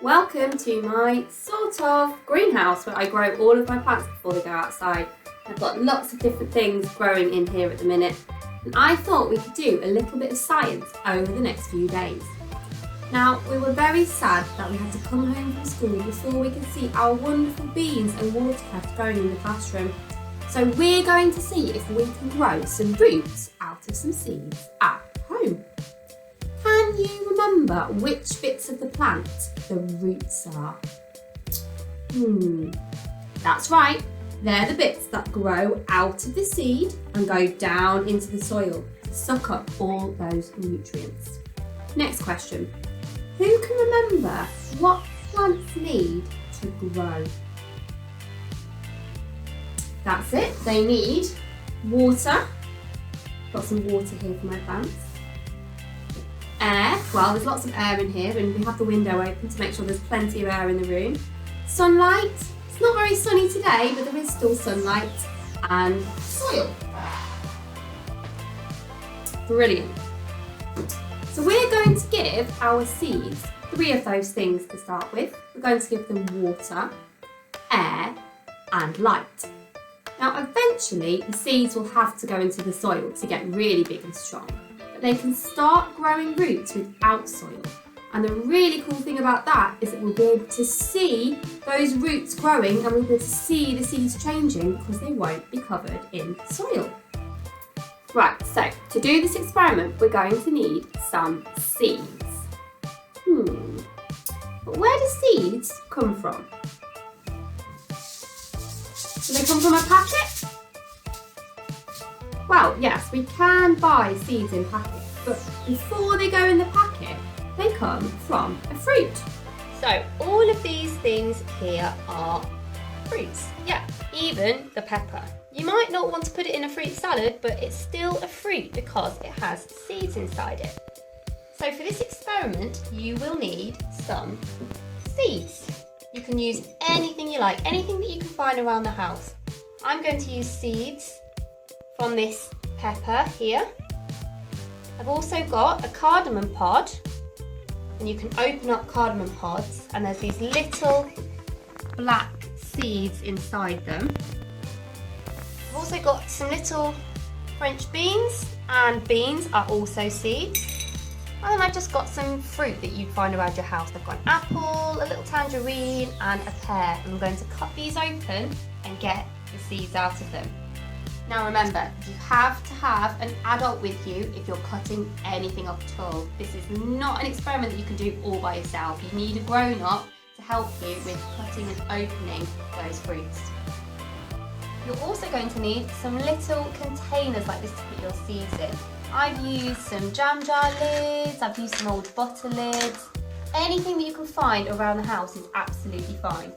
Welcome to my sort of greenhouse where I grow all of my plants before they go outside. I've got lots of different things growing in here at the minute, and I thought we could do a little bit of science over the next few days. Now, we were very sad that we had to come home from school before we could see our wonderful beans and watercress growing in the classroom. So we're going to see if we can grow some roots out of some seeds at home. Can you remember which bits of the plant the roots are? That's right, they're the bits that grow out of the seed and go down into the soil to suck up all those nutrients. Next question, who can remember what plants need to grow? That's it, they need water. Got some water here for my plants. Air, well there's lots of air in here and we have the window open to make sure there's plenty of air in the room. Sunlight, it's not very sunny today but there is still sunlight. And soil. Brilliant. So we're going to give our seeds 3 of those things to start with. We're going to give them water, air and light. Now eventually the seeds will have to go into the soil to get really big and strong. They can start growing roots without soil. And the really cool thing about that is that we'll be able to see those roots growing and we'll be able to see the seeds changing because they won't be covered in soil. Right, so to do this experiment, we're going to need some seeds. But where do seeds come from? Do they come from a packet? Well, yes, we can buy seeds in packets, but before they go in the packet, they come from a fruit. So all of these things here are fruits. Yeah, even the pepper. You might not want to put it in a fruit salad, but it's still a fruit because it has seeds inside it. So for this experiment, you will need some seeds. You can use anything you like, anything that you can find around the house. I'm going to use seeds from this pepper here. I've also got a cardamom pod, and you can open up cardamom pods and there's these little black seeds inside them. I've also got some little French beans, and beans are also seeds. And then I've just got some fruit that you'd find around your house. I've got an apple, a little tangerine and a pear. And I'm going to cut these open and get the seeds out of them. Now remember, you have to have an adult with you if you're cutting anything up at all. This is not an experiment that you can do all by yourself. You need a grown-up to help you with cutting and opening those fruits. You're also going to need some little containers like this to put your seeds in. I've used some jam jar lids, I've used some old butter lids. Anything that you can find around the house is absolutely fine.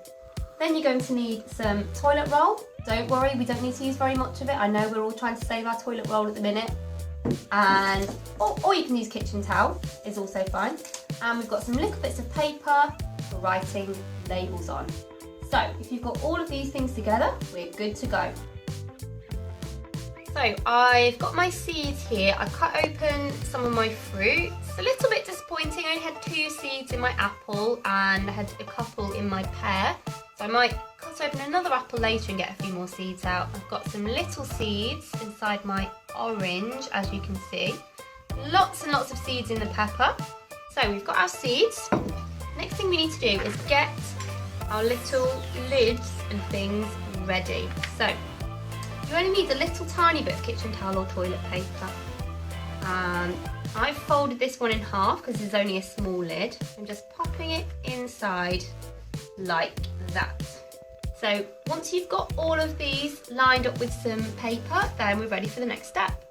Then you're going to need some toilet roll. Don't worry, we don't need to use very much of it. I know we're all trying to save our toilet roll at the minute. And or you can use kitchen towel, is also fine. And we've got some little bits of paper for writing labels on. So if you've got all of these things together, we're good to go. So I've got my seeds here. I've cut open some of my fruit. It's a little bit disappointing. I only had 2 seeds in my apple and I had a couple in my pear. So I might cut open another apple later and get a few more seeds out. I've got some little seeds inside my orange, as you can see. Lots and lots of seeds in the pepper. So we've got our seeds. Next thing we need to do is get our little lids and things ready. So you only need a little tiny bit of kitchen towel or toilet paper. I've folded this one in half because there's only a small lid. I'm just popping it inside like that. So once you've got all of these lined up with some paper, then we're ready for the next step.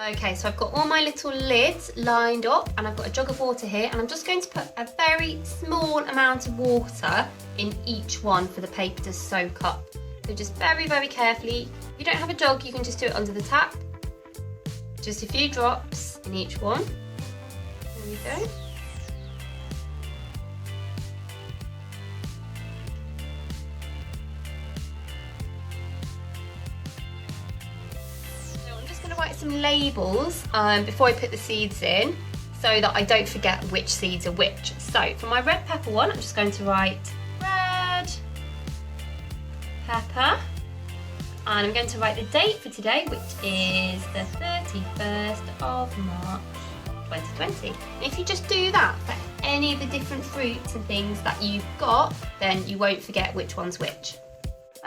Okay, so I've got all my little lids lined up and I've got a jug of water here and I'm just going to put a very small amount of water in each one for the paper to soak up. So just very, very carefully. If you don't have a jug, you can just do it under the tap. Just a few drops in each one. There we go. So I'm just going to write some labels before I put the seeds in. so that I don't forget which seeds are which. So for my red pepper one, I'm just going to write red pepper, and I'm going to write the date for today, which is the 31st of March 2020. And if you just do that for any of the different fruits and things that you've got, then you won't forget which one's which.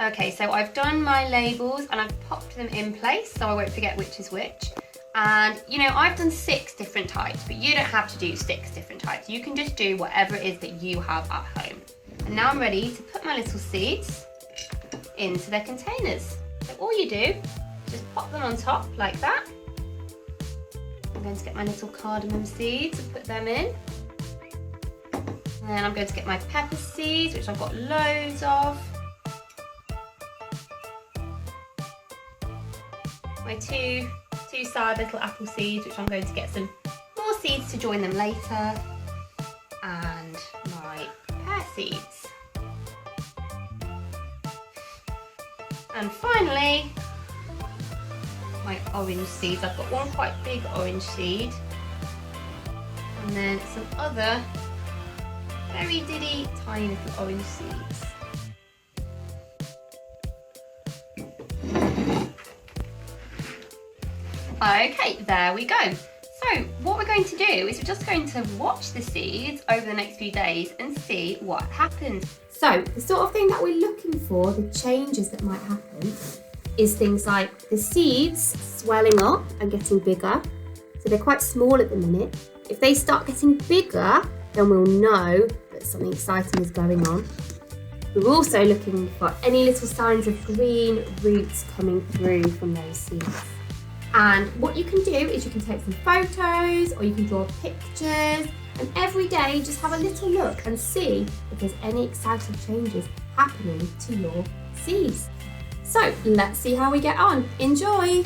Okay, so I've done my labels and I've popped them in place so I won't forget which is which. And you know, I've done 6 different types, but you don't have to do 6 different types. You can just do whatever it is that you have at home. And now I'm ready to put my little seeds into their containers. So all you do, just pop them on top like that. I'm going to get my little cardamom seeds and put them in. And then I'm going to get my pepper seeds, which I've got loads of. My two sad little apple seeds, which I'm going to get some more seeds to join them later. And my pear seeds. And finally, my orange seeds. I've got one quite big orange seed. And then some other very diddy tiny little orange seeds. Okay, there we go. So what we're going to do is we're just going to watch the seeds over the next few days and see what happens. So the sort of thing that we're looking for, the changes that might happen, is things like the seeds swelling up and getting bigger. So they're quite small at the minute. If they start getting bigger, then we'll know that something exciting is going on. We're also looking for any little signs of green roots coming through from those seeds. And what you can do is you can take some photos or you can draw pictures, and every day just have a little look and see if there's any exciting changes happening to your seeds. So let's see how we get on. Enjoy!